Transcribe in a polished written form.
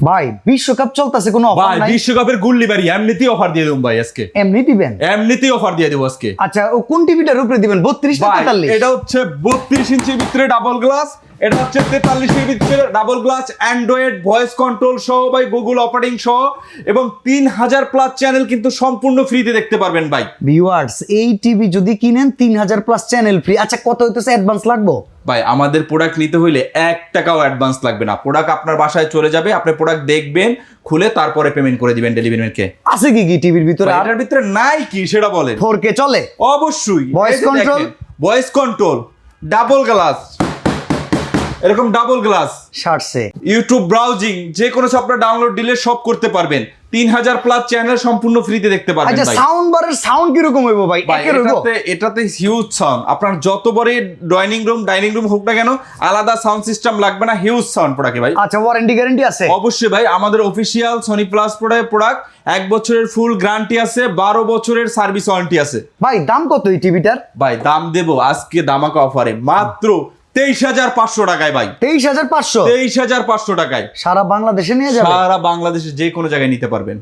ভাই বিশ্বকাপ চলতেছে, কোনো অফার ভাই নাই? বিশ্বকাপের গুল্লি বাড়ি এমনিতেই অফার দিয়ে দেবো ভাই আজকে, এমনি দিবেন? এমনিতেই অফার দিয়ে দেবো আজকে। আচ্ছা, ও কোন টিভিটার উপরে দিবেন, 32 না ভাই 43? এটা হচ্ছে 32 ইঞ্চির ভিতরে ডাবল গ্লাস, এটা হচ্ছে 43 এর ভিতরে double glass, Android voice control সহ ভাই, গুগল অপারেটিং সহ, এবং 3000 প্লাস চ্যানেল কিন্তু সম্পূর্ণ ফ্রিতে দেখতে পারবেন ভাই। ভিউয়ার্স, এই টিভি যদি কিনেন 3000 প্লাস চ্যানেল ফ্রি। আচ্ছা, কত হইতেছে অ্যাডভান্স লাগবে? ভাই আমাদের প্রোডাক্ট নিতে হইলে 1 টাকাও অ্যাডভান্স লাগবে না, প্রোডাক্ট আপনার বাসায় চলে যাবে, আপনি প্রোডাক্ট দেখবেন, খুলে তারপরে পেমেন্ট করে দিবেন ডেলিভারি ম্যানকে। আছে কি কি টিভির ভিতরে? আর এটার ভিতরে নাই কি সেটা বলেন। 4K চলে? অবশ্যই। Voice control? Voice control, double glass, এরকম ডাবল গ্লাস, শার্টসে ইউটিউব ব্রাউজিং, যে কোনো সফটওয়্যার ডাউনলোড দিলে সব করতে পারবেন। 3000 প্লাস চ্যানেল সম্পূর্ণ ফ্রিতে দেখতে পারবেন আচ্ছা, ভাই। সাউন্ড বারের সাউন্ড কি রকম হইবো ভাই? ভাই একের হইবো? এটাতে হিউজ সাউন্ড, আপনার যত বড় ডাইনিং রুম হোক না কেন, আলাদা সাউন্ড সিস্টেম লাগবে না, হিউজ সাউন্ড প্রোডাক্টে ভাই। আচ্ছা, ওয়ারেন্টি গ্যারান্টি আছে? অবশ্যই ভাই, আমাদের অফিসিয়াল সনি প্লাস প্রোডাক্ট 1 বছরের ফুল গ্যারান্টি আছে, 12 বছরের সার্ভিস ওয়ারেন্টি আছে। ভাই দাম কত এই টিভিটার? ভাই দাম দেবো আজকে দামাকা অফারে মাত্র 23,500 টাকায় ভাই। 23,500? 23,500 টাকায় সারা বাংলাদেশে নিয়ে যাবে? সারা বাংলাদেশে যে কোনো জায়গায় নিতে পারবেন।